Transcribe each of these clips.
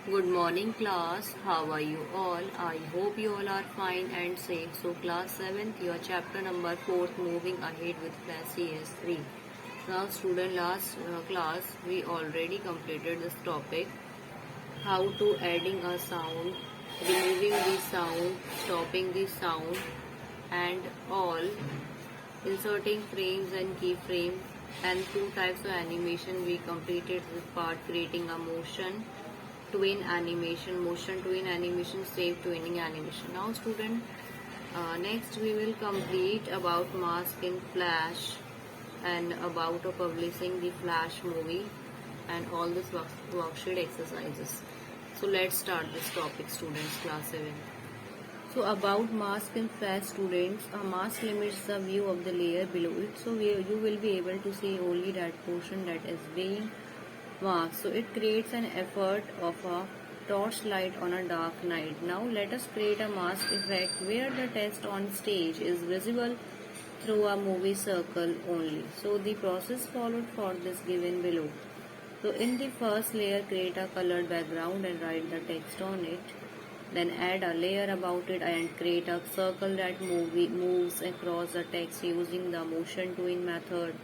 Good morning, class. How are you all? I hope you all are fine and safe. So, class 7th, your chapter number 4th, moving ahead with class CS3. Now, student, last class we already completed this topic. How to adding a sound, removing the sound, stopping the sound, and all. Inserting frames and keyframe, and two types of animation we completed this part, creating a motion twin animation, motion twin animation, save twinning animation. Now student, next we will complete about mask in Flash and about publishing the Flash movie and all this worksheet exercises. So let's start this topic, students, class 7. So about mask in Flash, students, a mask limits the view of the layer below it. So you will be able to see only that portion that is being masked. So it creates an effect of a torchlight on a dark night. Now let us create a mask effect where the text on stage is visible through a movie circle only. So the process followed for this given below. So in the first layer, create a colored background and write the text on it. Then add a layer about it and create a circle that moves across the text using the motion twin method.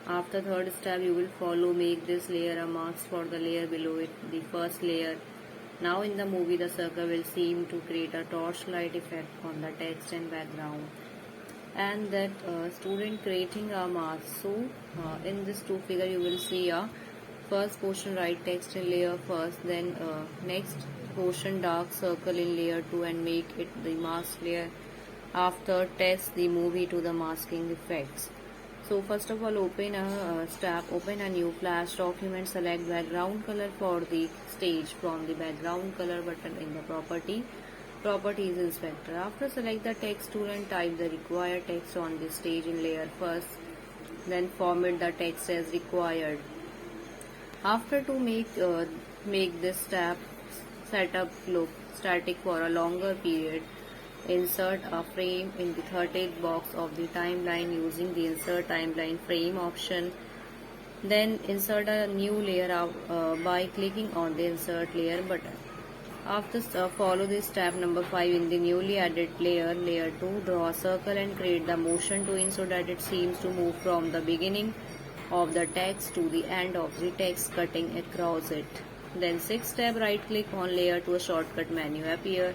After third step, you will follow make this layer a mask for the layer below it, the first layer. Now in the movie, the circle will seem to create a torchlight effect on the text and background. And that student creating a mask. So in this two figure, you will see a first portion write text in layer first, then next portion dark circle in layer 2 and make it the mask layer. After test the movie to the masking effects. So first of all, open a new Flash document, select background color for the stage from the background color button in the properties inspector. After select the text tool and type the required text on the stage in layer first, then format the text as required. After to make this setup look static for a longer period, insert a frame in the 30th box of the timeline using the insert timeline frame option. Then insert a new layer by clicking on the insert layer button. After follow this step number 5 in the newly added layer 2, draw a circle and create the motion twin so that it seems to move from the beginning of the text to the end of the text, cutting across it. Then 6th step, right click on layer to a shortcut menu appear.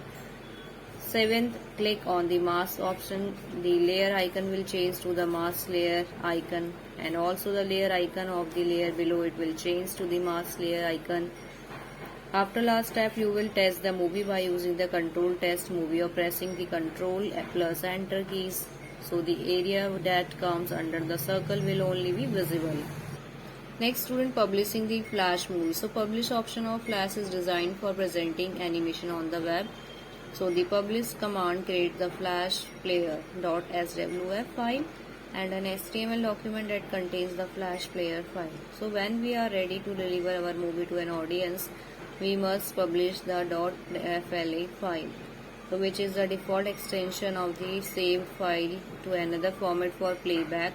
7th, click on the mask option. The layer icon will change to the mask layer icon, and also the layer icon of the layer below it will change to the mask layer icon. After last step, you will test the movie by using the control test movie or pressing the control plus enter keys. So the area that comes under the circle will only be visible. Next student, publishing the Flash movie. So publish option of Flash is designed for presenting animation on the web. So the publish command creates the Flash player .swf file and an HTML document that contains the Flash player file. So when we are ready to deliver our movie to an audience, we must publish the .fla file, so which is the default extension of the saved file to another format for playback.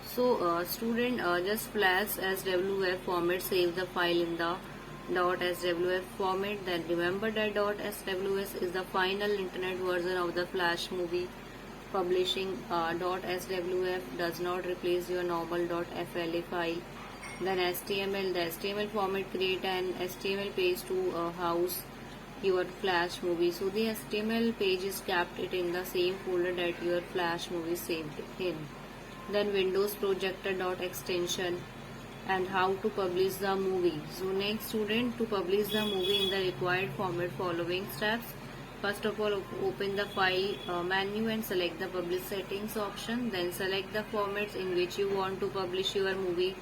So student, just Flash SWF format save the file in the .swf format. Then remember that .swf is the final internet version of the Flash movie. Publishing .swf does not replace your normal .fla file. Then HTML, the HTML format create an HTML page to house your Flash movie. So the HTML page is kept it in the same folder that your Flash movie saved in. Then Windows projector extension and how to publish the movie. So next student, to publish the movie in the required format, following steps. First of all, open the file menu and select the publish settings option. Then select the formats in which you want to publish your movie.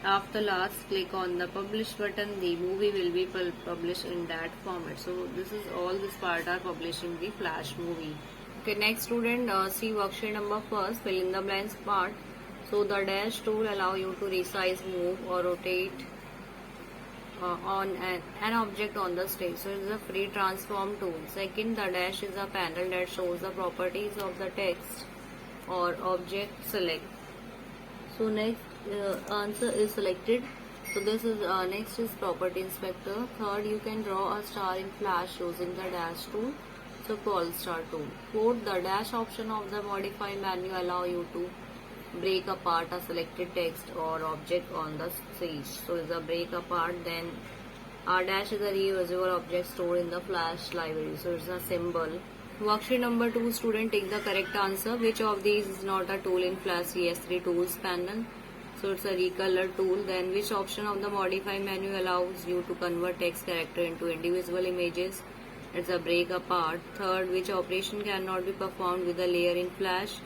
After last, click on the publish button. The movie will be published in that format. So this is all this part are publishing the Flash movie. Okay, next student, see worksheet number first, fill in the blanks part. So the dash tool allow you to resize, move or rotate on an object on the stage. So it is a free transform tool. Second, the dash is a panel that shows the properties of the text or object select. So next answer is selected. So this is next is property inspector. Third, you can draw a star in Flash using the dash tool. So Polestar tool. Fourth, the dash option of the modify menu allow you to break apart a selected text or object on the stage. So it's a break apart. Then R dash is a reusable object stored in the Flash library. So it's a symbol. Worksheet number 2, student take the correct answer. Which of these is not a tool in Flash CS3 tools panel? So it's a recolor tool. Then which option of the modify menu allows you to convert text character into indivisible images? It's a break apart. Third, which operation cannot be performed with a layer in Flash?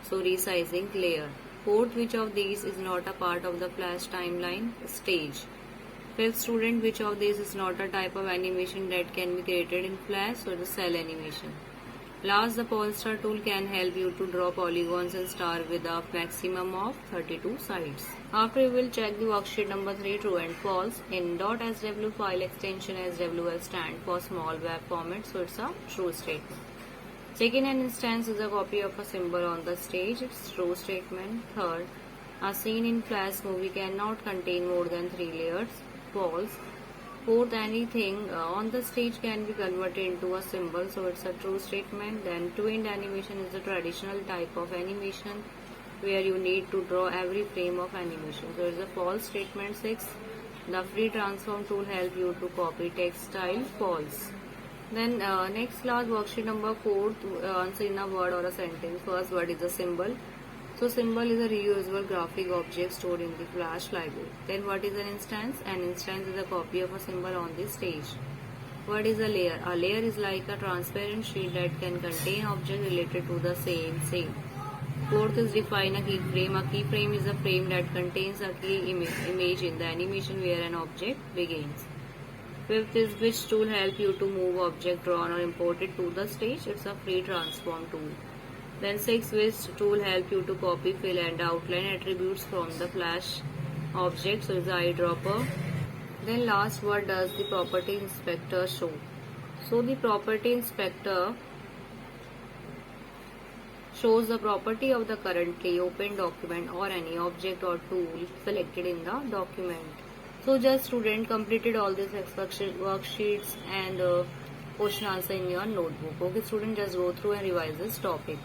So resizing layer. Fourth, which of these is not a part of the Flash timeline? Stage. Fifth, student, which of these is not a type of animation that can be created in Flash? So the cell animation. Last, the Polestar tool can help you to draw polygons and star with a maximum of 32 sides. After you will check the worksheet number 3 true and false. In .sw file extension SWF stand for small web format, so it's a true statement. Check in an instance is a copy of a symbol on the stage, it's true statement. Third, a scene in Flash movie cannot contain more than 3 layers, false. Fourth, anything on the stage can be converted into a symbol, so it's a true statement. Then twinned animation is a traditional type of animation where you need to draw every frame of animation, so it's a false statement. 6, the free transform tool help you to copy text style, false. Then next class worksheet number 4 to answer in a word or a sentence. First word is a symbol. So symbol is a reusable graphic object stored in the Flash library. Then what is an instance? An instance is a copy of a symbol on the stage. What is a layer? A layer is like a transparent sheet that can contain objects related to the same scene. Fourth is define a keyframe. A keyframe is a frame that contains a key image in the animation where an object begins. Fifth is which tool help you to move object drawn or imported to the stage? It's a free transform tool. Then 6, which tool help you to copy, fill and outline attributes from the Flash object, so it's the eyedropper. Then last, what does the property inspector show? So the property inspector shows the property of the currently open document or any object or tool selected in the document. So just student completed all these worksheets and question answer in your notebook. Okay student, just go through and revise this topic.